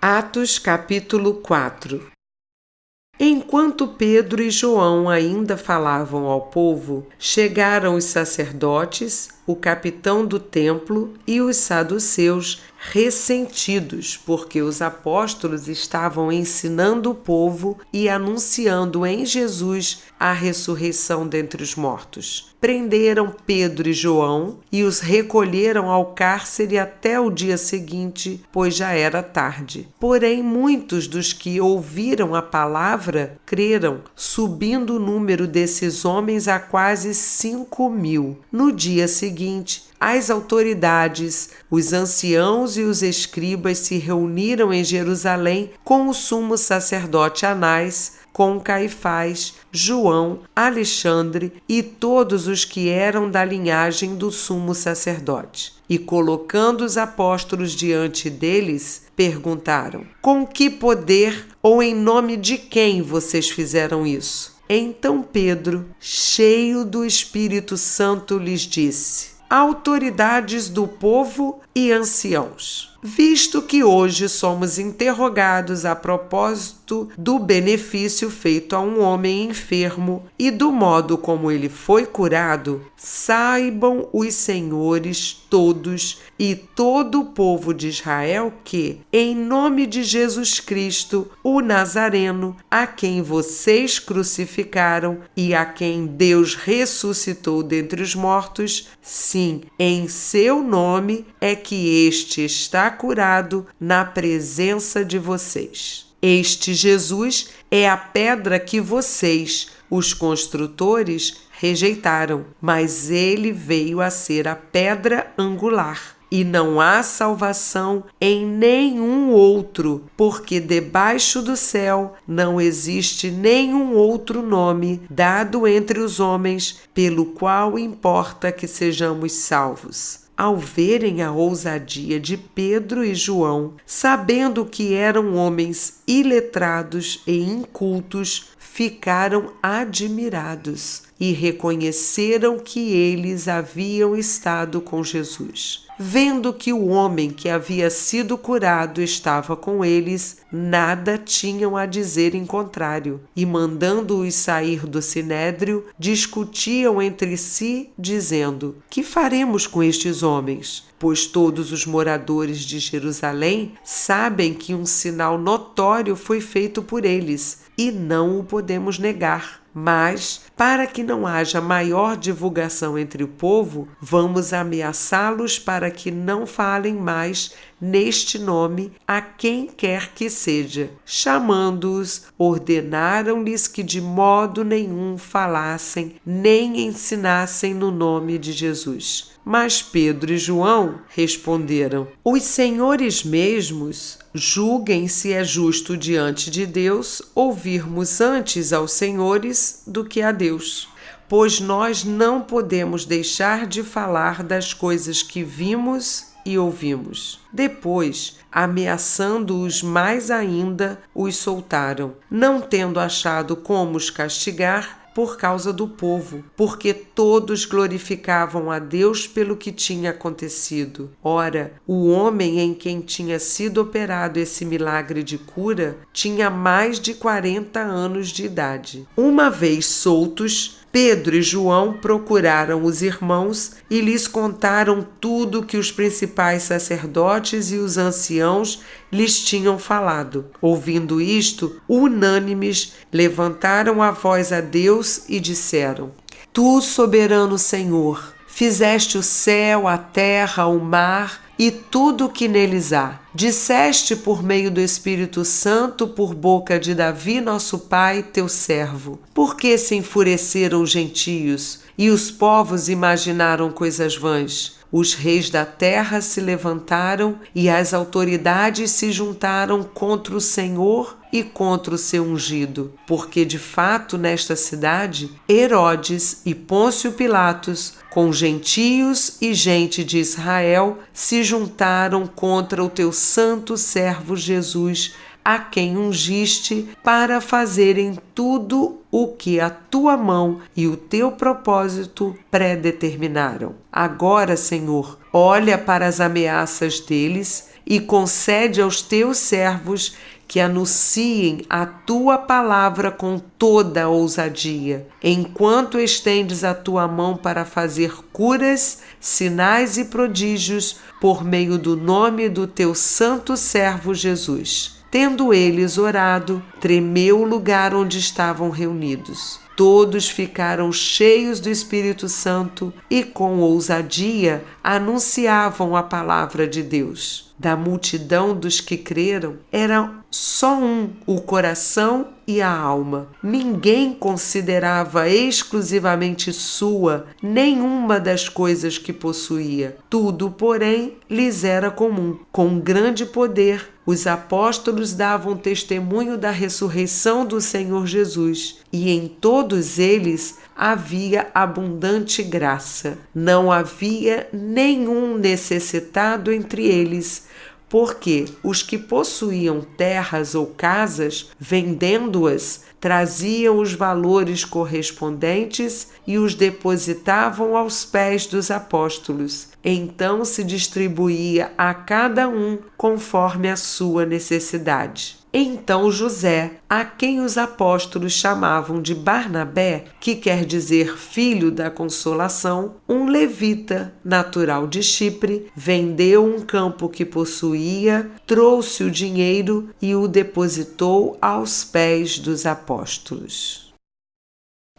Atos capítulo 4. Enquanto Pedro e João ainda falavam ao povo, chegaram os sacerdotes, o capitão do templo e os saduceus, ressentidos, porque os apóstolos estavam ensinando o povo e anunciando em Jesus a ressurreição dentre os mortos. Prenderam Pedro e João e os recolheram ao cárcere até o dia seguinte, pois já era tarde. Porém, muitos dos que ouviram a palavra creram, subindo o número desses homens a quase 5.000. No dia seguinte, as autoridades, os anciãos e os escribas se reuniram em Jerusalém com o sumo sacerdote Anás, com Caifás, João, Alexandre e todos os que eram da linhagem do sumo sacerdote. E colocando os apóstolos diante deles, perguntaram: com que poder ou em nome de quem vocês fizeram isso? Então Pedro, cheio do Espírito Santo, lhes disse: autoridades do povo e anciãos, visto que hoje somos interrogados a propósito do benefício feito a um homem enfermo e do modo como ele foi curado, saibam os senhores todos e todo o povo de Israel que, em nome de Jesus Cristo, o Nazareno, a quem vocês crucificaram e a quem Deus ressuscitou dentre os mortos, sim, em seu nome é que este está curado na presença de vocês. Este Jesus é a pedra que vocês, os construtores, rejeitaram, mas ele veio a ser a pedra angular. E não há salvação em nenhum outro, porque debaixo do céu não existe nenhum outro nome dado entre os homens pelo qual importa que sejamos salvos. Ao verem a ousadia de Pedro e João, sabendo que eram homens iletrados e incultos, ficaram admirados e reconheceram que eles haviam estado com Jesus. Vendo que o homem que havia sido curado estava com eles, nada tinham a dizer em contrário, e mandando-os sair do sinédrio, discutiam entre si, dizendo: que faremos com estes homens? Pois todos os moradores de Jerusalém sabem que um sinal notório foi feito por eles, e não o podemos negar. Mas, para que não haja maior divulgação entre o povo, vamos ameaçá-los para que não falem mais neste nome a quem quer que seja. Chamando-os, ordenaram-lhes que de modo nenhum falassem nem ensinassem no nome de Jesus. Mas Pedro e João responderam: os senhores mesmos julguem se é justo diante de Deus ouvirmos antes aos senhores do que a Deus, pois nós não podemos deixar de falar das coisas que vimos e ouvimos. Depois, ameaçando-os mais ainda, os soltaram, não tendo achado como os castigar por causa do povo, porque todos glorificavam a Deus pelo que tinha acontecido. Ora, o homem em quem tinha sido operado esse milagre de cura tinha mais de 40 anos de idade. Uma vez soltos, Pedro e João procuraram os irmãos e lhes contaram tudo que os principais sacerdotes e os anciãos lhes tinham falado. Ouvindo isto, unânimes, levantaram a voz a Deus e disseram: Tu, soberano Senhor, fizeste o céu, a terra, o mar e tudo o que neles há. Disseste por meio do Espírito Santo, por boca de Davi, nosso pai, teu servo. Por que se enfureceram os gentios e os povos imaginaram coisas vãs? Os reis da terra se levantaram e as autoridades se juntaram contra o Senhor e contra o seu ungido, porque de fato nesta cidade Herodes e Pôncio Pilatos, com gentios e gente de Israel, se juntaram contra o teu santo servo Jesus, a quem ungiste para fazerem tudo o que a tua mão e o teu propósito predeterminaram. Agora, Senhor, olha para as ameaças deles e concede aos teus servos que anunciem a tua palavra com toda a ousadia, enquanto estendes a tua mão para fazer curas, sinais e prodígios por meio do nome do teu santo servo Jesus. Tendo eles orado, tremeu o lugar onde estavam reunidos. Todos ficaram cheios do Espírito Santo e, com ousadia, anunciavam a palavra de Deus. Da multidão dos que creram, era só um, o coração e a alma. Ninguém considerava exclusivamente sua nenhuma das coisas que possuía. Tudo, porém, lhes era comum. Com grande poder, os apóstolos davam testemunho da ressurreição do Senhor Jesus, e em todos eles havia abundante graça. Não havia nenhum necessitado entre eles, porque os que possuíam terras ou casas, vendendo-as, traziam os valores correspondentes e os depositavam aos pés dos apóstolos. Então se distribuía a cada um conforme a sua necessidade. Então José, a quem os apóstolos chamavam de Barnabé, que quer dizer filho da consolação, um levita, natural de Chipre, vendeu um campo que possuía, trouxe o dinheiro e o depositou aos pés dos apóstolos.